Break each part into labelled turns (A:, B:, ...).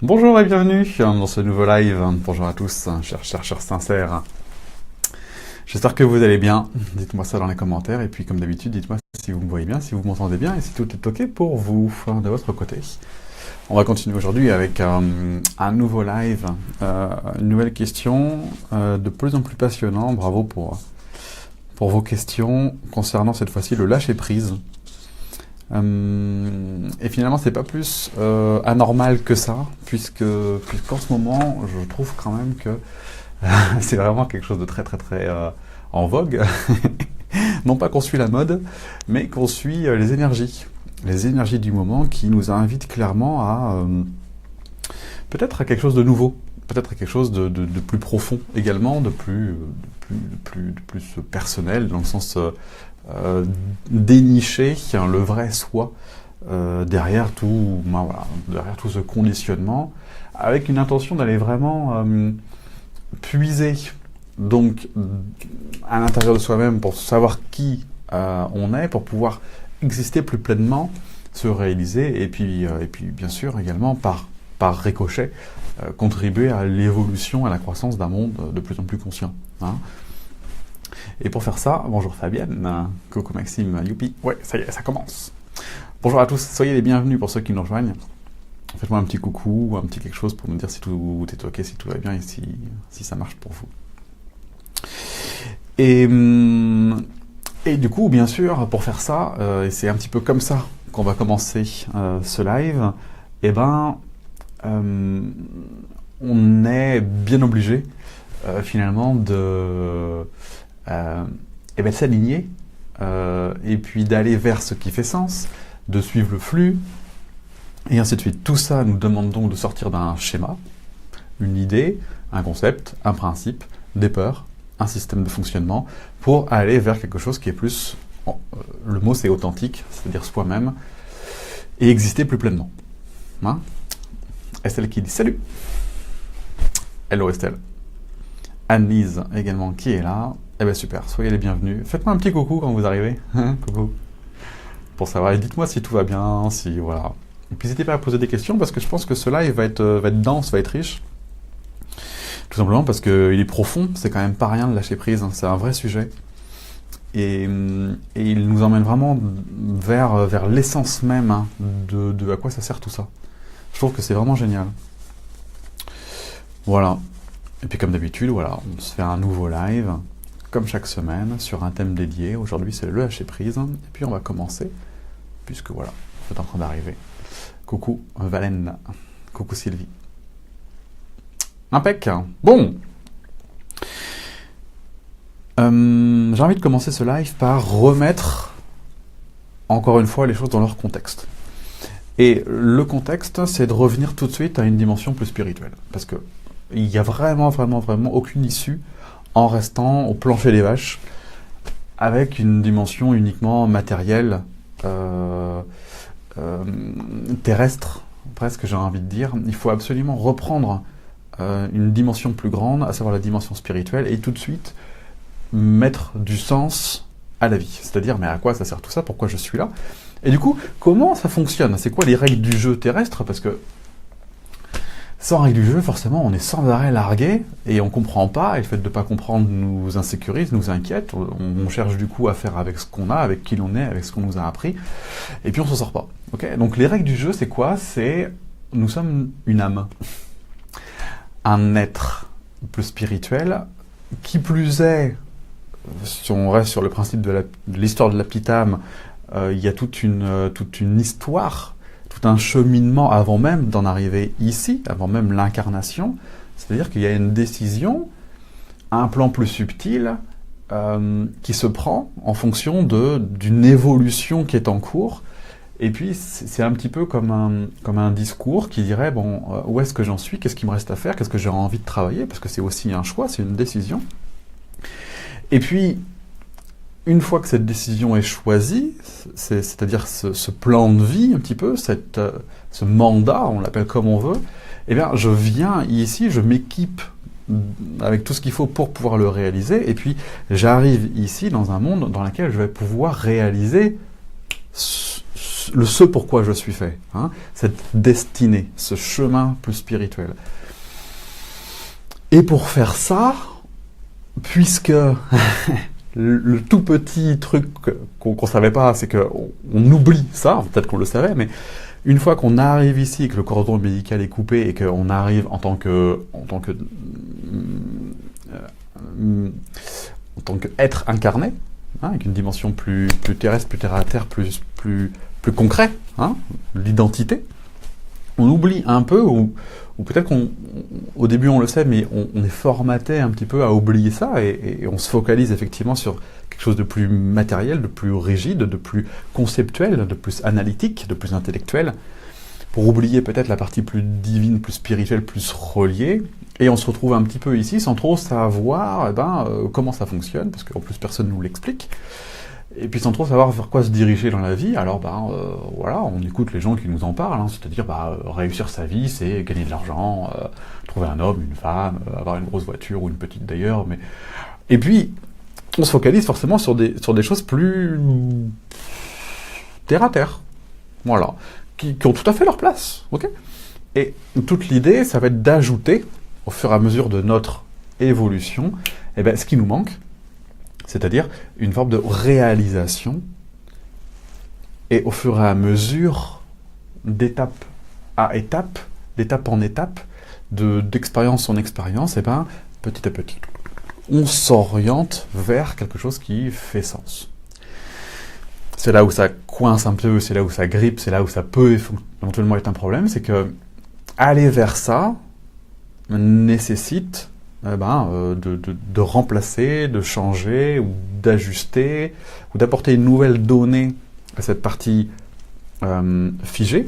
A: Bonjour et bienvenue dans ce nouveau live. Bonjour à tous, chers chercheurs sincères. J'espère que vous allez bien. Dites-moi ça dans les commentaires. Et puis, comme d'habitude, dites-moi si vous me voyez bien, si vous m'entendez bien et si tout est OK pour vous, de votre côté. On va continuer aujourd'hui avec un nouveau live, une nouvelle question, de plus en plus passionnant. Bravo pour vos questions concernant cette fois-ci le lâcher-prise. Et finalement, c'est pas plus anormal que ça, puisqu'en ce moment, je trouve quand même que c'est vraiment quelque chose de très en vogue. Non pas qu'on suit la mode, mais qu'on suit les énergies du moment qui nous invitent clairement à peut-être à quelque chose de nouveau, peut-être à quelque chose de plus profond également, de plus personnel, dans le sens dénicher le vrai soi derrière tout ce conditionnement, avec une intention d'aller vraiment puiser donc à l'intérieur de soi-même pour savoir qui on est, pour pouvoir exister plus pleinement, se réaliser, et puis bien sûr également par ricochet contribuer à l'évolution, à la croissance d'un monde de plus en plus conscient. Hein. Et pour faire ça, bonjour Fabienne, coucou Maxime, youpi, ouais, ça y est, ça commence. Bonjour à tous, soyez les bienvenus pour ceux qui nous rejoignent. Faites-moi un petit coucou, un petit quelque chose pour me dire si tout est ok, si tout va bien et si ça marche pour vous. Et du coup, bien sûr, pour faire ça, et c'est un petit peu comme ça qu'on va commencer ce live, on est bien obligé finalement de s'aligner et puis d'aller vers ce qui fait sens, de suivre le flux, et ainsi de suite. Tout ça nous demande donc de sortir d'un schéma, une idée, un concept, un principe, des peurs, un système de fonctionnement, pour aller vers quelque chose qui est plus, le mot c'est authentique, c'est-à-dire soi-même, et exister plus pleinement. Hein? Estelle qui dit salut. Hello Estelle. Anne-Lise également qui est là. Eh bien super, soyez les bienvenus. Faites-moi un petit coucou quand vous arrivez. Coucou. Pour savoir, et dites-moi si tout va bien, si voilà. Et puis n'hésitez pas à poser des questions parce que je pense que ce live va être dense, va être riche. Tout simplement parce qu'il est profond, c'est quand même pas rien de lâcher prise, hein, c'est un vrai sujet. Et il nous emmène vraiment vers l'essence même hein, de à quoi ça sert tout ça. Je trouve que c'est vraiment génial. Voilà. Et puis comme d'habitude, voilà, on se fait un nouveau live, comme chaque semaine, sur un thème dédié. Aujourd'hui, c'est le lâcher prise. Et puis on va commencer, puisque voilà, c'est en train d'arriver. Coucou Valène. Coucou Sylvie. Impec. Bon. J'ai envie de commencer ce live par remettre, encore une fois, les choses dans leur contexte. Et le contexte, c'est de revenir tout de suite à une dimension plus spirituelle. Parce que il n'y a vraiment aucune issue en restant au plancher des vaches avec une dimension uniquement matérielle, terrestre, presque j'ai envie de dire. Il faut absolument reprendre une dimension plus grande, à savoir la dimension spirituelle, et tout de suite mettre du sens à la vie. C'est-à-dire, mais à quoi ça sert tout ça? Pourquoi je suis là? Et du coup, comment ça fonctionne? C'est quoi les règles du jeu terrestre? Parce que sans règles du jeu, forcément, on est sans arrêt largué et on comprend pas. Et le fait de ne pas comprendre nous insécurise, nous inquiète. On cherche du coup à faire avec ce qu'on a, avec qui l'on est, avec ce qu'on nous a appris. Et puis on s'en sort pas. Okay, donc les règles du jeu, c'est quoi? C'est nous sommes une âme, un être plus spirituel. Qui plus est, si on reste sur le principe de l'histoire de la petite âme, il y a toute une histoire, tout un cheminement avant même d'en arriver ici, avant même l'incarnation. C'est-à-dire qu'il y a une décision, un plan plus subtil, qui se prend en fonction d'une évolution qui est en cours. Et puis, c'est un petit peu comme un discours qui dirait, bon, où est-ce que j'en suis? Qu'est-ce qu'il me reste à faire? Qu'est-ce que j'ai envie de travailler? Parce que c'est aussi un choix, c'est une décision. Et puis, une fois que cette décision est choisie, c'est-à-dire ce plan de vie, un petit peu, ce mandat, on l'appelle comme on veut, eh bien, je viens ici, je m'équipe avec tout ce qu'il faut pour pouvoir le réaliser, et puis j'arrive ici dans un monde dans lequel je vais pouvoir réaliser le ce pourquoi je suis fait, hein, cette destinée, ce chemin plus spirituel. Et pour faire ça, puisque le tout petit truc qu'on ne savait pas, c'est qu'on oublie ça, peut-être qu'on le savait, mais une fois qu'on arrive ici et que le cordon ombilical est coupé et qu'on arrive en tant qu'être incarné, hein, avec une dimension plus terrestre, plus terre à terre, plus concret, hein, l'identité, on oublie un peu, ou peut-être qu'au début on le sait, mais on est formaté un petit peu à oublier ça, et on se focalise effectivement sur quelque chose de plus matériel, de plus rigide, de plus conceptuel, de plus analytique, de plus intellectuel, pour oublier peut-être la partie plus divine, plus spirituelle, plus reliée, et on se retrouve un petit peu ici sans trop savoir comment ça fonctionne, parce qu'en plus personne ne nous l'explique, et puis sans trop savoir vers quoi se diriger dans la vie. Alors voilà, on écoute les gens qui nous en parlent, hein, c'est-à-dire réussir sa vie, c'est gagner de l'argent, trouver un homme, une femme, avoir une grosse voiture, ou une petite d'ailleurs, mais... Et puis, on se focalise forcément sur des choses plus terre à terre, voilà, qui ont tout à fait leur place, ok. Et toute l'idée, ça va être d'ajouter, au fur et à mesure de notre évolution, ce qui nous manque, c'est-à-dire une forme de réalisation, et au fur et à mesure, d'étape à étape, d'étape en étape, d'expérience en expérience, petit à petit, on s'oriente vers quelque chose qui fait sens. C'est là où ça coince un peu, c'est là où ça grippe, c'est là où ça peut éventuellement être un problème, c'est que aller vers ça nécessite de remplacer, de changer, ou d'ajuster, ou d'apporter une nouvelle donnée à cette partie figée,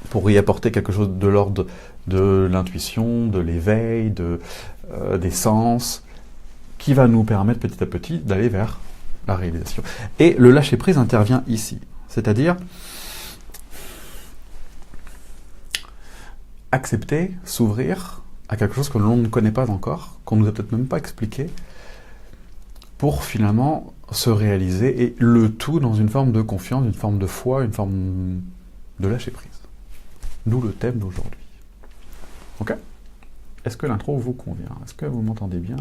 A: pour y apporter quelque chose de l'ordre de l'intuition, de l'éveil, des sens, qui va nous permettre petit à petit d'aller vers la réalisation. Et le lâcher-prise intervient ici, c'est-à-dire accepter, s'ouvrir à quelque chose que l'on ne connaît pas encore, qu'on nous a peut-être même pas expliqué, pour finalement se réaliser, et le tout dans une forme de confiance, une forme de foi, une forme de lâcher-prise. D'où le thème d'aujourd'hui. Ok ? Est-ce que l'intro vous convient ? Est-ce que vous m'entendez bien ?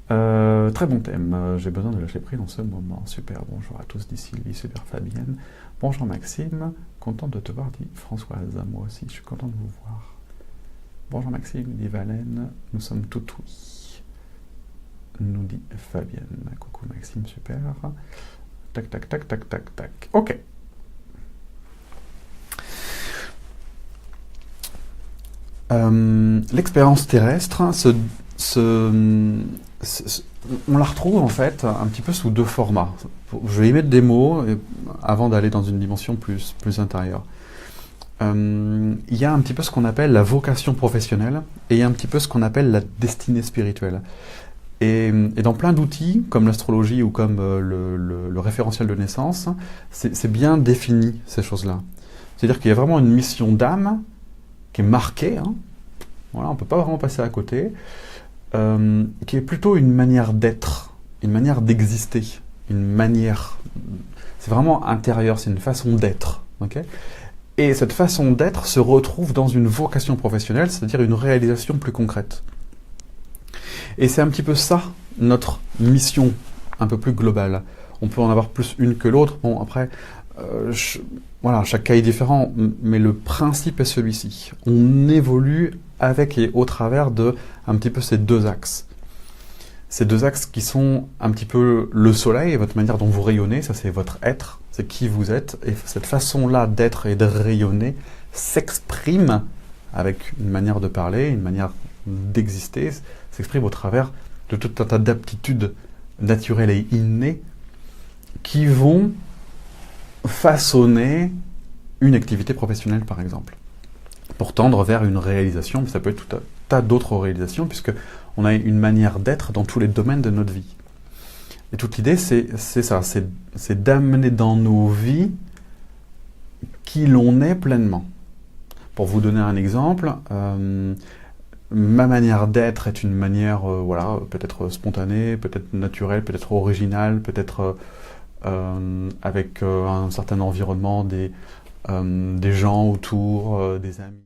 A: Très bon thème. J'ai besoin de lâcher prise en ce moment. Super. Bonjour à tous, d'ici super Fabienne. Bonjour Maxime. Contente de te voir, dit Françoise. Moi aussi, je suis contente de vous voir. Bonjour Maxime, dit Valène. Nous sommes tout oui. Nous dit Fabienne. Coucou Maxime, super. Tac, tac, tac, tac, tac, tac. Ok. L'expérience terrestre, on la retrouve en fait un petit peu sous deux formats. Je vais y mettre des mots avant d'aller dans une dimension plus intérieure. Il y a un petit peu ce qu'on appelle la vocation professionnelle, et il y a un petit peu ce qu'on appelle la destinée spirituelle. Et dans plein d'outils, comme l'astrologie ou comme le référentiel de naissance, c'est bien défini, ces choses-là. C'est-à-dire qu'il y a vraiment une mission d'âme qui est marquée, hein. Voilà, on ne peut pas vraiment passer à côté, qui est plutôt une manière d'être, une manière d'exister, une manière... C'est vraiment intérieur, c'est une façon d'être. Okay, et cette façon d'être se retrouve dans une vocation professionnelle, c'est-à-dire une réalisation plus concrète. Et c'est un petit peu ça, notre mission un peu plus globale. On peut en avoir plus une que l'autre. Bon, après, voilà, chaque cas est différent, mais le principe est celui-ci. On évolue avec et au travers de un petit peu ces deux axes. Ces deux axes qui sont un petit peu le soleil, votre manière dont vous rayonnez, ça c'est votre être, c'est qui vous êtes, et cette façon-là d'être et de rayonner s'exprime avec une manière de parler, une manière d'exister, s'exprime au travers de tout un tas d'aptitudes naturelles et innées qui vont façonner une activité professionnelle, par exemple, pour tendre vers une réalisation, mais ça peut être tout un tas d'autres réalisations, puisque on a une manière d'être dans tous les domaines de notre vie. Et toute l'idée, c'est ça, c'est d'amener dans nos vies qui l'on est pleinement. Pour vous donner un exemple, ma manière d'être est une manière, voilà, peut-être spontanée, peut-être naturelle, peut-être originale, peut-être avec un certain environnement, des gens autour, des amis.